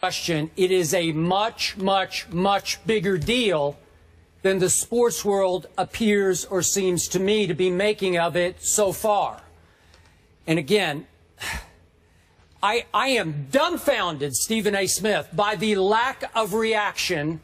question, it is a much, much, much bigger deal than the sports world appears or seems to me to be making of it so far. And again, I am dumbfounded, Stephen A. Smith, by the lack of reaction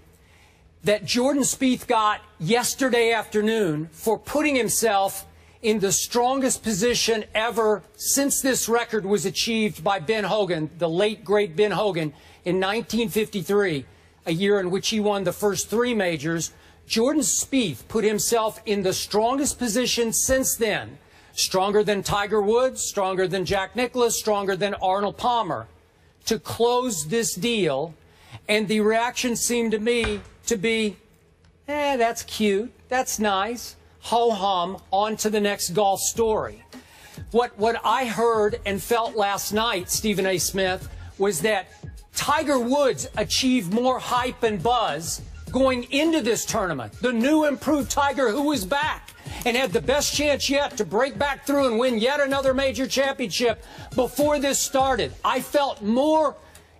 that Jordan Spieth got yesterday afternoon for putting himself in the strongest position ever since this record was achieved by Ben Hogan, the late, great Ben Hogan, in 1953, a year in which he won the first 3 majors. Jordan Spieth put himself in the strongest position since then, stronger than Tiger Woods, stronger than Jack Nicklaus, stronger than Arnold Palmer, to close this deal. And the reaction seemed to me to be, that's cute, that's nice, ho-hum, on to the next golf story. What I heard and felt last night, Stephen A. Smith, was that Tiger Woods achieved more hype and buzz going into this tournament. The new improved Tiger, who was back and had the best chance yet to break back through and win yet another major championship before this started. I felt more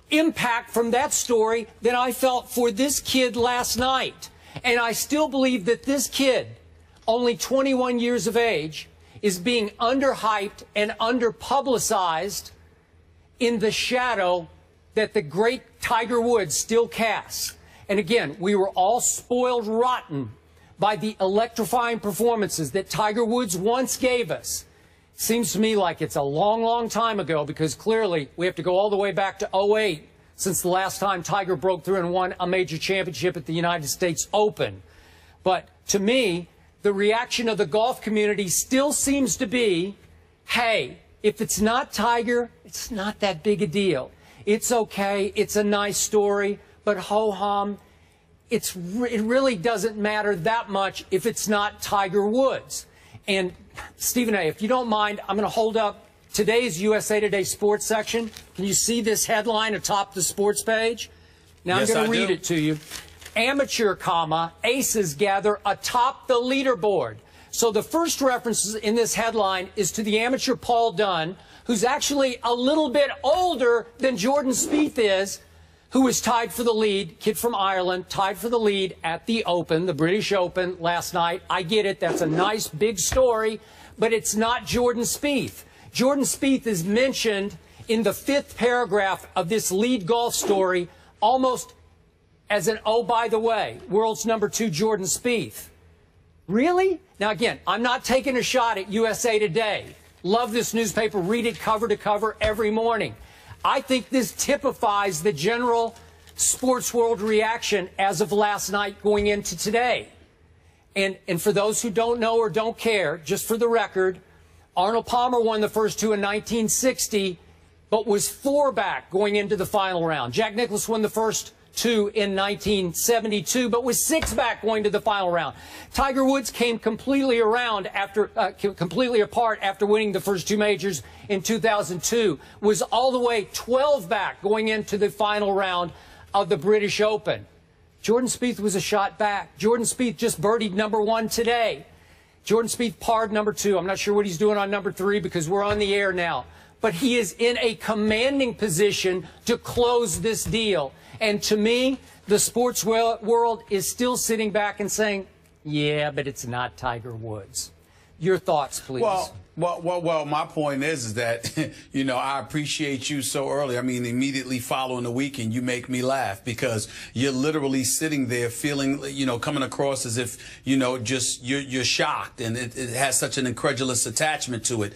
impact from that story than I felt for this kid last night. And I still believe that this kid, only 21 years of age, is being underhyped and underpublicized in the shadow that the great Tiger Woods still casts. And again, we were all spoiled rotten by the electrifying performances that Tiger Woods once gave us. Seems to me like it's a long, long time ago, because clearly we have to go all the way back to '08 since the last time Tiger broke through and won a major championship at the United States Open. But to me, the reaction of the golf community still seems to be, hey, if it's not Tiger, it's not that big a deal. It's okay. It's a nice story. But ho-hum, it really doesn't matter that much if it's not Tiger Woods. And Stephen A., if you don't mind, I'm going to hold up today's USA Today sports section. Can you see this headline atop the sports page? Now yes, I'm going to read it to you. Amateur, aces gather atop the leaderboard. So the first reference in this headline is to the amateur Paul Dunn, who's actually a little bit older than Jordan Spieth is, who was tied for the lead, kid from Ireland, tied for the lead at the Open, the British Open last night. I get it. That's a nice big story, but it's not Jordan Spieth. Jordan Spieth is mentioned in the 5th paragraph of this lead golf story almost as an, oh, by the way, world's #2 Jordan Spieth. Really? Now, again, I'm not taking a shot at USA Today. Love this newspaper. Read it cover to cover every morning. I think this typifies the general sports world reaction as of last night going into today. And for those who don't know or don't care, just for the record, Arnold Palmer won the first 2 in 1960, but was 4 back going into the final round. Jack Nicklaus won the first 2 in 1972, but was 6 back going to the final round. Tiger Woods came completely apart after winning the first 2 majors in 2002, was all the way 12 back going into the final round of the British Open. Jordan Spieth was a shot back. Jordan Spieth just birdied #1 today. Jordan Spieth parred #2. I'm not sure what he's doing on #3 because we're on the air now. But he is in a commanding position to close this deal. And to me, the sports world is still sitting back and saying, yeah, but it's not Tiger Woods. Your thoughts, please. Well, my point is that, you know, I appreciate you so early. I mean, immediately following the weekend, you make me laugh because you're literally sitting there feeling, you know, coming across as if, you know, just you're shocked, and it has such an incredulous attachment to it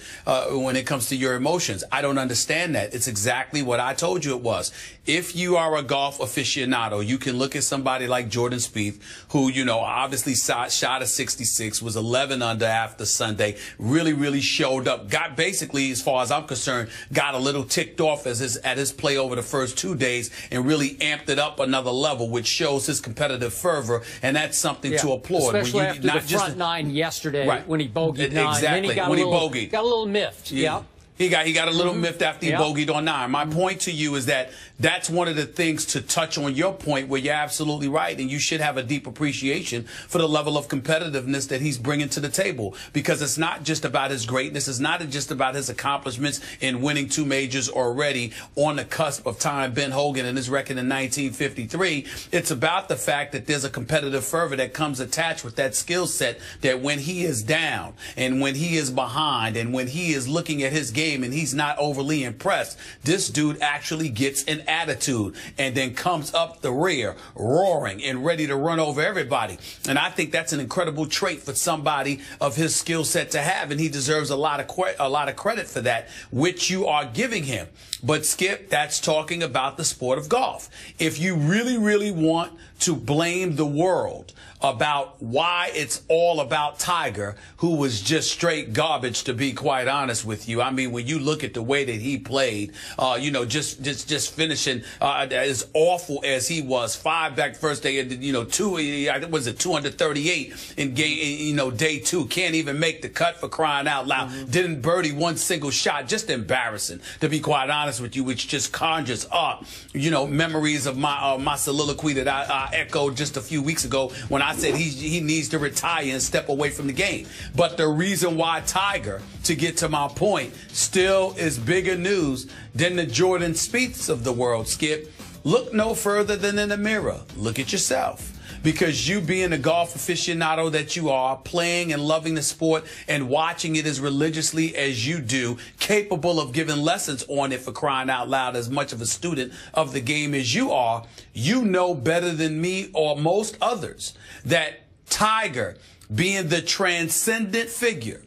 when it comes to your emotions. I don't understand that. It's exactly what I told you it was. If you are a golf aficionado, you can look at somebody like Jordan Spieth, who, you know, obviously shot a 66, was 11 under after Sunday, really showed up, got basically, as far as I'm concerned, got a little ticked off at his play over the first 2 days and really amped it up another level, which shows his competitive fervor, and that's something to applaud. Especially after the front 9 yesterday, right, when he bogeyed 9. Exactly, Then he got a little miffed. Yeah. He got a little miffed after he bogeyed on 9. My point to you is that that's one of the things to touch on your point where you're absolutely right, and you should have a deep appreciation for the level of competitiveness that he's bringing to the table, because it's not just about his greatness. It's not just about his accomplishments in winning 2 majors already on the cusp of tying Ben Hogan and his record in 1953. It's about the fact that there's a competitive fervor that comes attached with that skill set, that when he is down and when he is behind and when he is looking at his game and he's not overly impressed, this dude actually gets an attitude and then comes up the rear roaring and ready to run over everybody. And I think that's an incredible trait for somebody of his skill set to have, and he deserves a lot of credit for that, which you are giving him. But Skip, that's talking about the sport of golf. If you really want to blame the world about why it's all about Tiger, who was just straight garbage, to be quite honest with you. I mean, when you look at the way that he played, you know, just finishing as awful as he was, 5 back first day, you know, 2, was it 238 in game, you know, day 2, can't even make the cut, for crying out loud. Didn't birdie 1 single shot, just embarrassing, to be quite honest with you, which just conjures up, you know, memories of my soliloquy that I echoed just a few weeks ago when I said he needs to retire and step away from the game. But the reason why Tiger, to get to my point, still is bigger news than the Jordan Spieths of the world, Skip, look no further than in the mirror. Look at yourself. Because you, being a golf aficionado that you are, playing and loving the sport and watching it as religiously as you do, capable of giving lessons on it, for crying out loud, as much of a student of the game as you are, you know better than me or most others that Tiger, being the transcendent figure,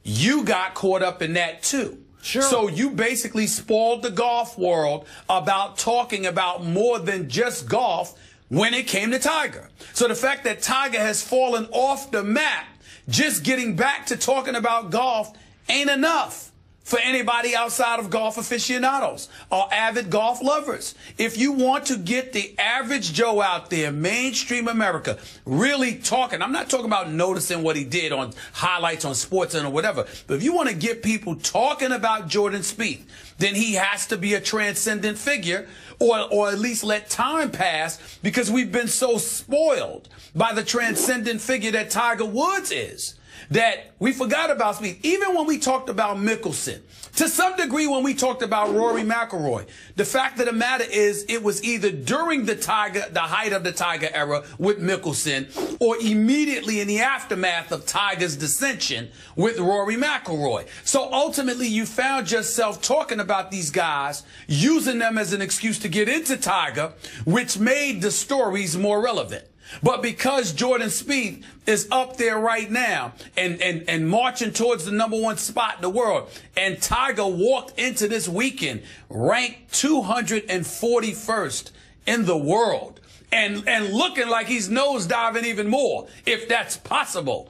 you got caught up in that too. Sure. So you basically spoiled the golf world about talking about more than just golf when it came to Tiger. So the fact that Tiger has fallen off the map, just getting back to talking about golf, ain't enough for anybody outside of golf aficionados or avid golf lovers. If you want to get the average Joe out there, mainstream America, really talking, I'm not talking about noticing what he did on highlights on SportsCenter or whatever, but if you want to get people talking about Jordan Spieth, then he has to be a transcendent figure, or at least let time pass, because we've been so spoiled by the transcendent figure that Tiger Woods is, that we forgot about Spieth. Even when we talked about Mickelson, to some degree when we talked about Rory McIlroy, the fact of the matter is it was either during the height of the Tiger era with Mickelson, or immediately in the aftermath of Tiger's dissension with Rory McIlroy. So ultimately you found yourself talking about these guys, using them as an excuse to get into Tiger, which made the stories more relevant. But because Jordan Spieth is up there right now and marching towards the #1 spot in the world, and Tiger walked into this weekend ranked 241st in the world and looking like he's nosediving even more, if that's possible,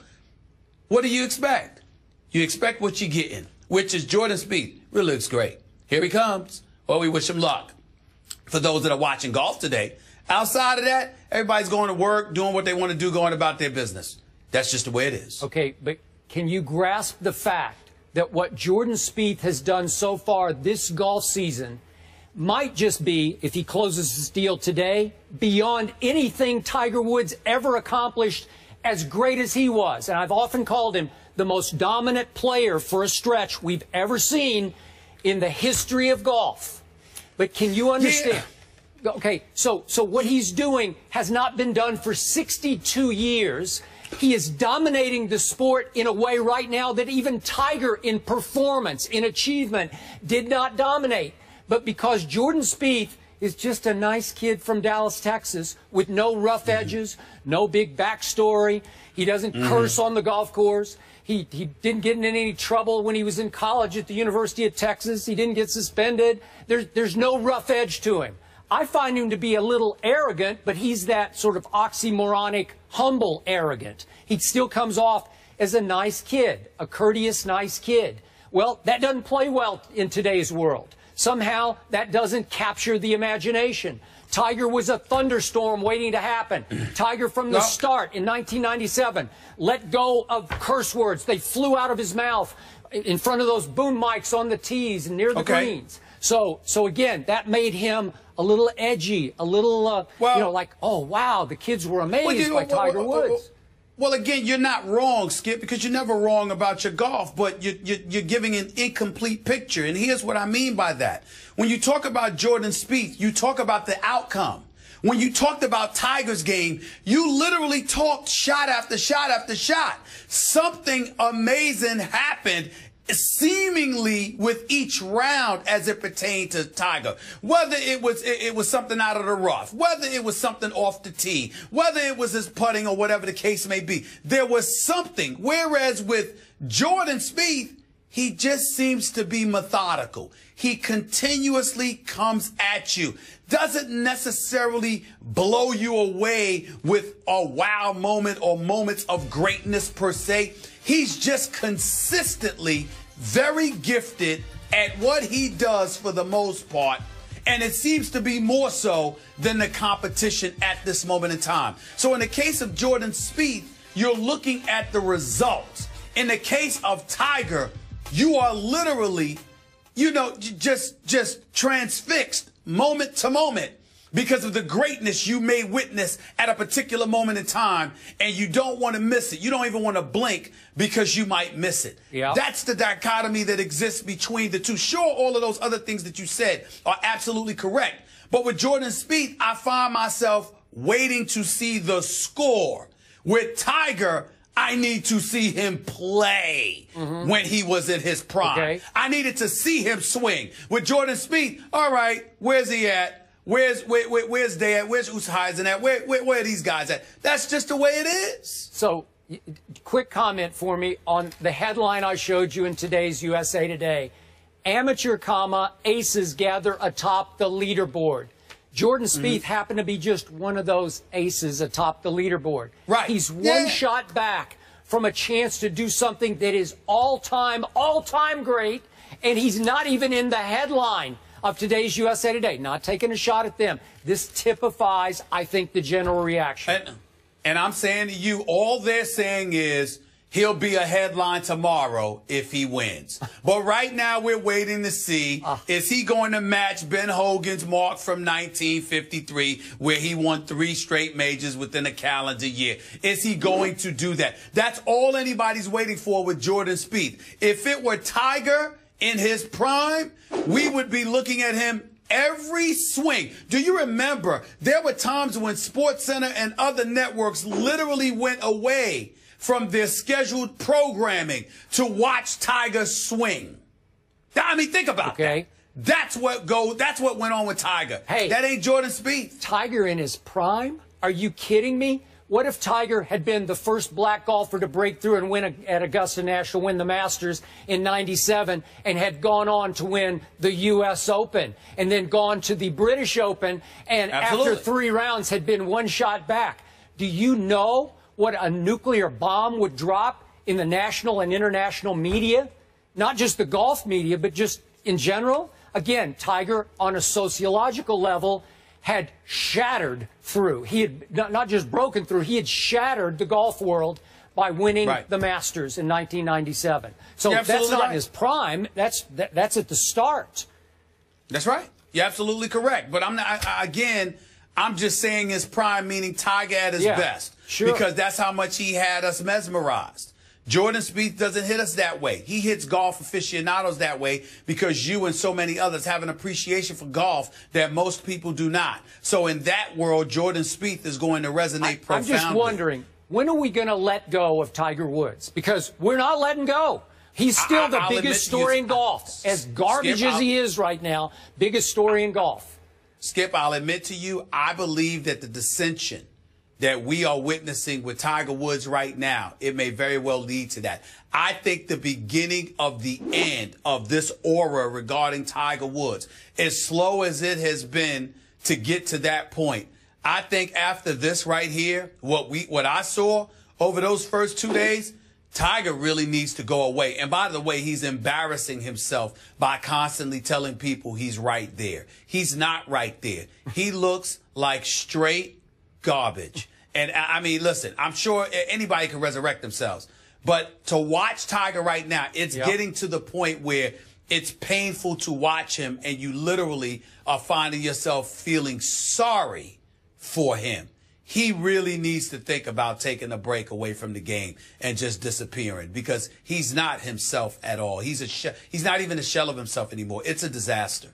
what do you expect? You expect what you're getting, which is Jordan Spieth. Really looks great. Here he comes. Well, we wish him luck. For those that are watching golf today, outside of that, everybody's going to work, doing what they want to do, going about their business. That's just the way it is. Okay, but can you grasp the fact that what Jordan Spieth has done so far this golf season might just be, if he closes his deal today, beyond anything Tiger Woods ever accomplished, as great as he was? And I've often called him the most dominant player for a stretch we've ever seen in the history of golf. But can you understand? Yeah. Okay, so what he's doing has not been done for 62 years. He is dominating the sport in a way right now that even Tiger, in performance, in achievement, did not dominate. But because Jordan Spieth is just a nice kid from Dallas, Texas, with no rough edges, no big backstory, he doesn't curse on the golf course, he didn't get in any trouble when he was in college at the University of Texas, he didn't get suspended, there's no rough edge to him. I find him to be a little arrogant, but he's that sort of oxymoronic, humble arrogant. He still comes off as a nice kid, a courteous, nice kid. Well, that doesn't play well in today's world. somehow that doesn't capture the imagination. Tiger was a thunderstorm waiting to happen. Tiger from the start in 1997 let go of curse words. They flew out of his mouth in front of those boom mics on the tees and near the greens. So again, that made him a little edgy, a little, you know, like, oh, wow, the kids were amazed by Tiger Woods. Well, again, you're not wrong, Skip, because you're never wrong about your golf, but you're giving an incomplete picture. And here's what I mean by that. When you talk about Jordan Spieth, you talk about the outcome. When you talked about Tiger's game, you literally talked shot after shot after shot. Something amazing happened seemingly with each round as it pertained to Tiger. Whether it was something out of the rough, whether it was something off the tee, whether it was his putting or whatever the case may be, there was something. Whereas with Jordan Spieth, he just seems to be methodical. He continuously comes at you. Doesn't necessarily blow you away with a wow moment or moments of greatness per se. He's just consistently very gifted at what he does for the most part. And it seems to be more so than the competition at this moment in time. So in the case of Jordan Spieth, you're looking at the results. In the case of Tiger, you are literally, you know, just transfixed moment to moment because of the greatness you may witness at a particular moment in time, and you don't want to miss it. You don't even want to blink because you might miss it. Yep. That's the dichotomy that exists between the two. Sure, all of those other things that you said are absolutely correct. But with Jordan Spieth, I find myself waiting to see the score. With Tiger, I need to see him play when he was in his prime. I needed to see him swing. With Jordan Spieth, all right, where's he at? Where's Day at? Where's Oosthuizen at? Where are these guys at? That's just the way it is. So, quick comment for me on the headline I showed you in today's USA Today. Amateur, aces gather atop the leaderboard. Jordan Spieth happened to be just one of those aces atop the leaderboard. Right. He's one shot back from a chance to do something that is all-time great, and he's not even in the headline of today's USA Today. Not taking a shot at them. This typifies, I think, the general reaction. And I'm saying to you, all they're saying is he'll be a headline tomorrow if he wins. But right now we're waiting to see, is he going to match Ben Hogan's mark from 1953 where he won 3 straight majors within a calendar year? Is he going to do that? That's all anybody's waiting for with Jordan Spieth. If it were Tiger in his prime, we would be looking at him every swing. Do you remember there were times when SportsCenter and other networks literally went away from their scheduled programming to watch Tiger swing? I mean, think about that. That's what went on with Tiger. Hey, that ain't Jordan Spieth. Tiger in his prime? Are you kidding me? What if Tiger had been the first black golfer to break through and win at Augusta National, win the Masters in '97, and had gone on to win the U.S. Open, and then gone to the British Open, and after 3 rounds had been one shot back? Do you know what a nuclear bomb would drop in the national and international media? Not just the golf media, but just in general. Again, Tiger, on a sociological level, had shattered through. He had not just broken through, he had shattered the golf world by winning the Masters in 1997. So that's not in his prime. That's at the start. That's right. You're absolutely correct. But I'm just saying his prime, meaning Tiger at his best. Because that's how much he had us mesmerized. Jordan Spieth doesn't hit us that way. He hits golf aficionados that way because you and so many others have an appreciation for golf that most people do not. So in that world, Jordan Spieth is going to resonate profoundly. I'm just wondering, when are we going to let go of Tiger Woods? Because we're not letting go. He's still the biggest story in golf. As garbage as he is right now, biggest story in golf. Skip, I'll admit to you, I believe that the dissension that we are witnessing with Tiger Woods right now, it may very well lead to that. I think the beginning of the end of this aura regarding Tiger Woods, as slow as it has been to get to that point, I think after this right here, what I saw over those first 2 days, Tiger really needs to go away. And by the way, he's embarrassing himself by constantly telling people he's right there. He's not right there. He looks like straight garbage. And I mean, listen, I'm sure anybody can resurrect themselves. But to watch Tiger right now, it's getting to the point where it's painful to watch him, and you literally are finding yourself feeling sorry for him. He really needs to think about taking a break away from the game and just disappearing, because he's not himself at all. He's not even a shell of himself anymore. It's a disaster.